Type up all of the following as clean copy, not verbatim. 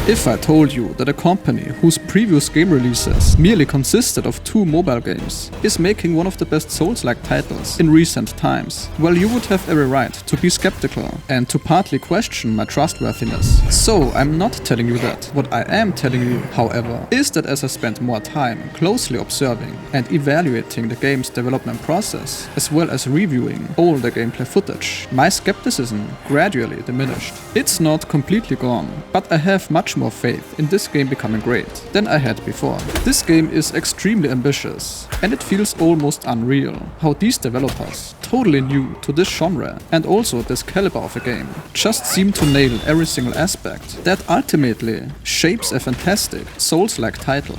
If I told you that a company whose previous game releases merely consisted of 2 mobile games is making one of the best Souls-like titles in recent times, well, you would have every right to be skeptical and to partly question my trustworthiness. So I'm not telling you that. What I am telling you, however, is that as I spent more time closely observing and evaluating the game's development process, as well as reviewing all the gameplay footage, my skepticism gradually diminished. It's not completely gone, but I have much more faith in this game becoming great than I had before. This game is extremely ambitious, and it feels almost unreal how these developers, totally new to this genre and also this caliber of a game, just seem to nail every single aspect that ultimately shapes a fantastic Souls-like title.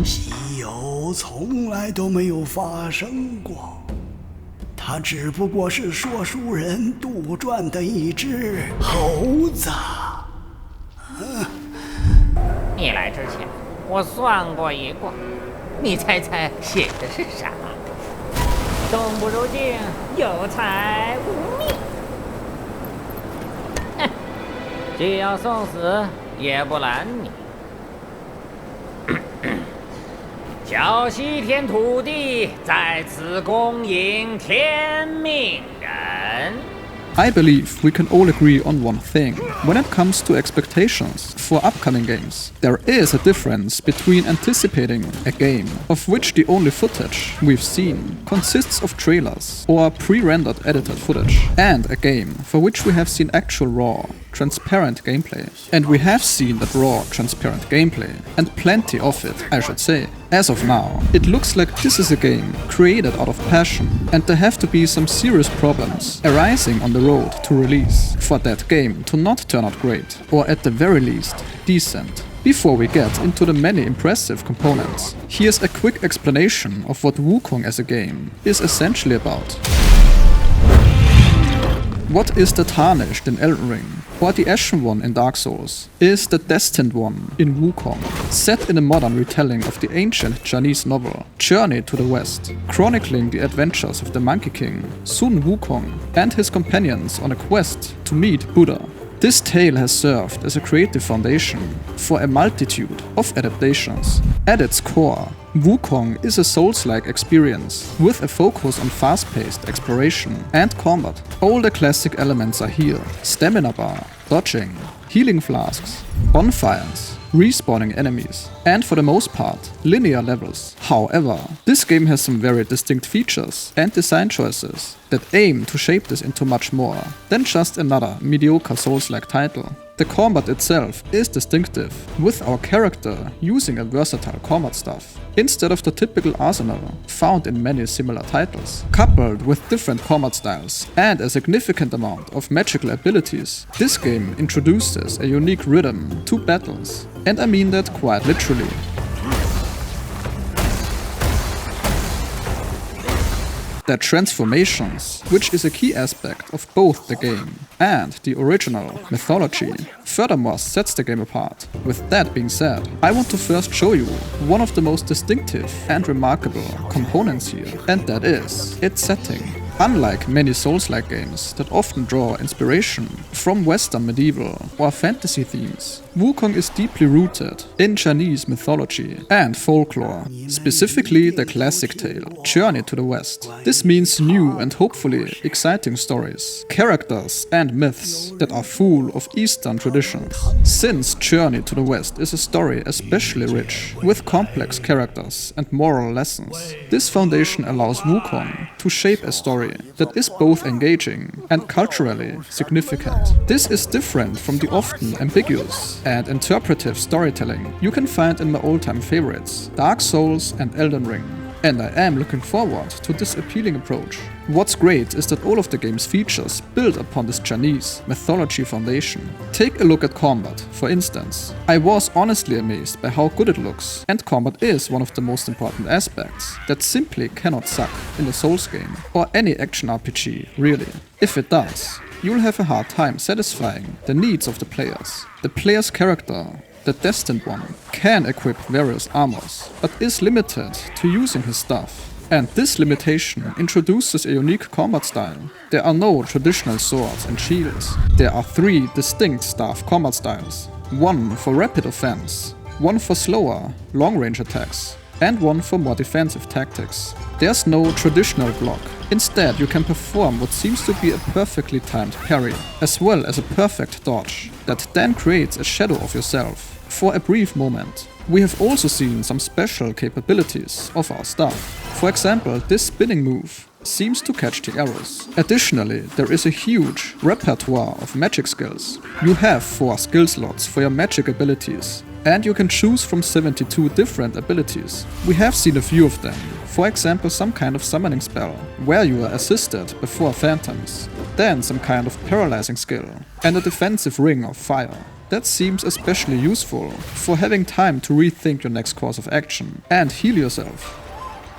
西游从来都没有发生过，它只不过是说书人杜撰的一只猴子。你来之前，我算过一卦，你猜猜写的是啥？动不如静，有财无命。哼，既要送死，也不拦你。叫西天土地在此恭迎天命人。 I believe we can all agree on one thing. When it comes to expectations for upcoming games, there is a difference between anticipating a game of which the only footage we've seen consists of trailers or pre-rendered edited footage, and a game for which we have seen actual raw, transparent gameplay. And we have seen that raw, transparent gameplay, and plenty of it, I should say. As of now, it looks like this is a game created out of passion, and there have to be some serious problems arising on the road to release for that game to not turn out great, or at the very least, decent. Before we get into the many impressive components, here's a quick explanation of what Wukong as a game is essentially about. What is the Tarnished in Elden Ring, or the Ashen One in Dark Souls, is the Destined One in Wukong, set in a modern retelling of the ancient Chinese novel Journey to the West, chronicling the adventures of the Monkey King, Sun Wukong, and his companions on a quest to meet Buddha. This tale has served as a creative foundation for a multitude of adaptations. At its core, Wukong is a Souls-like experience with a focus on fast-paced exploration and combat. All the classic elements are here: stamina bar, dodging, healing flasks, bonfires, respawning enemies, and for the most part, linear levels. However, this game has some very distinct features and design choices that aim to shape this into much more than just another mediocre Souls-like title. The combat itself is distinctive, with our character using a versatile combat staff instead of the typical arsenal found in many similar titles. Coupled with different combat styles and a significant amount of magical abilities, this game introduces a unique rhythm to battles, and I mean that quite literally. Their transformations, which is a key aspect of both the game and the original mythology, furthermore sets the game apart. With that being said, I want to first show you one of the most distinctive and remarkable components here, and that is its setting. Unlike many Souls-like games that often draw inspiration from Western medieval or fantasy themes, Wukong is deeply rooted in Chinese mythology and folklore, specifically the classic tale, Journey to the West. This means new and hopefully exciting stories, characters and myths that are full of Eastern traditions. Since Journey to the West is a story especially rich with complex characters and moral lessons, this foundation allows Wukong to shape a story that is both engaging and culturally significant. This is different from the often ambiguous and interpretive storytelling you can find in my all-time favorites, Dark Souls and Elden Ring. And I am looking forward to this appealing approach. What's great is that all of the game's features build upon this Chinese mythology foundation. Take a look at combat, for instance. I was honestly amazed by how good it looks, and combat is one of the most important aspects that simply cannot suck in a Souls game, or any action RPG, really. If it does, you'll have a hard time satisfying the needs of the players. The player's character, the Destined One, can equip various armors, but is limited to using his stuff And this limitation introduces a unique combat style. There are no traditional swords and shields. There are 3 distinct staff combat styles. One for rapid offense, one for slower, long-range attacks, and one for more defensive tactics. There's no traditional block. Instead, you can perform what seems to be a perfectly timed parry, as well as a perfect dodge, that then creates a shadow of yourself for a brief moment. We have also seen some special capabilities of our stuff. For example, this spinning move seems to catch the arrows. Additionally, there is a huge repertoire of magic skills. You have 4 skill slots for your magic abilities, and you can choose from 72 different abilities. We have seen a few of them. For example, some kind of summoning spell, where you are assisted before phantoms. Then some kind of paralyzing skill, and a defensive ring of fire. That seems especially useful for having time to rethink your next course of action and heal yourself.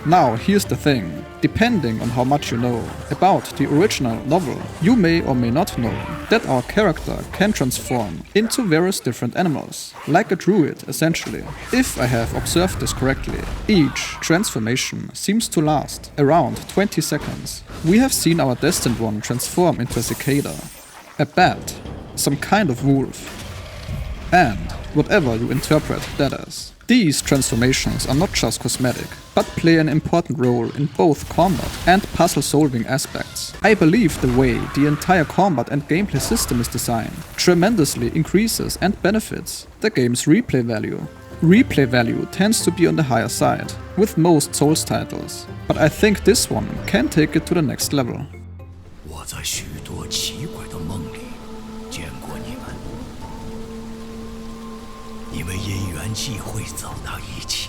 Now, here's the thing. Depending on how much you know about the original novel, you may or may not know that our character can transform into various different animals, like a druid essentially. If I have observed this correctly, each transformation seems to last around 20 seconds. We have seen our Destined One transform into a cicada, a bat, some kind of wolf, and whatever you interpret that as. These transformations are not just cosmetic, but play an important role in both combat and puzzle-solving aspects. I believe the way the entire combat and gameplay system is designed tremendously increases and benefits the game's replay value. Replay value tends to be on the higher side with most Souls titles, but I think this one can take it to the next level. 我在许多奇怪的梦里见过你们，你们因缘际会走到一起。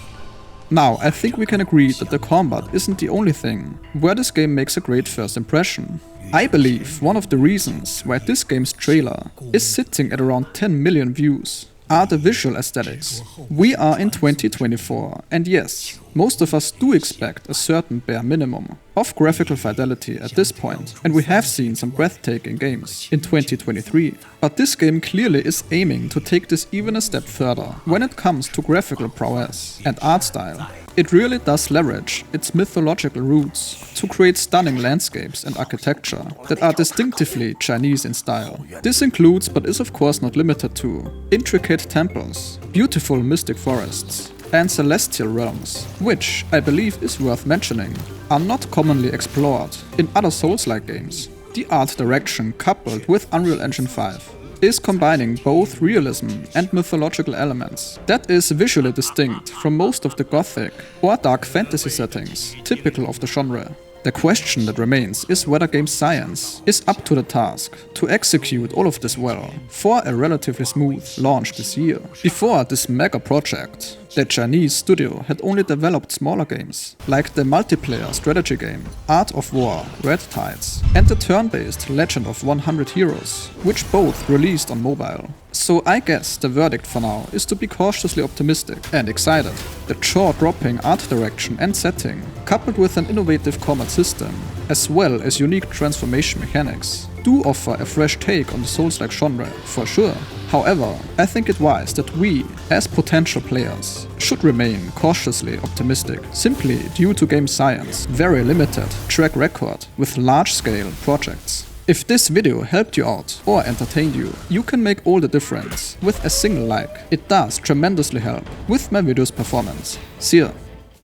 Now, I think we can agree that the combat isn't the only thing where this game makes a great first impression. I believe one of the reasons why this game's trailer is sitting at around 10 million views are the visual aesthetics. We are in 2024, and yes, most of us do expect a certain bare minimum of graphical fidelity at this point, and we have seen some breathtaking games in 2023. But this game clearly is aiming to take this even a step further when it comes to graphical prowess and art style. It really does leverage its mythological roots to create stunning landscapes and architecture that are distinctively Chinese in style. This includes, but is of course not limited to, intricate temples, beautiful mystic forests, and celestial realms, which, I believe is worth mentioning, are not commonly explored in other Souls-like games. The art direction coupled with Unreal Engine 5 is combining both realism and mythological elements that is visually distinct from most of the gothic or dark fantasy settings typical of the genre. The question that remains is whether game science is up to the task to execute all of this well for a relatively smooth launch this year. Before this mega project, the Chinese studio had only developed smaller games, like the multiplayer strategy game Art of War Red Tides and the turn-based Legend of 100 Heroes, which both released on mobile. So I guess the verdict for now is to be cautiously optimistic and excited. The jaw-dropping art direction and setting, coupled with an innovative combat system, as well as unique transformation mechanics, do offer a fresh take on the Souls-like genre, for sure. However, I think it wise that we, as potential players, should remain cautiously optimistic, simply due to game science, very limited track record with large-scale projects. If this video helped you out or entertained you, you can make all the difference with a single like. It does tremendously help with my video's performance. See ya!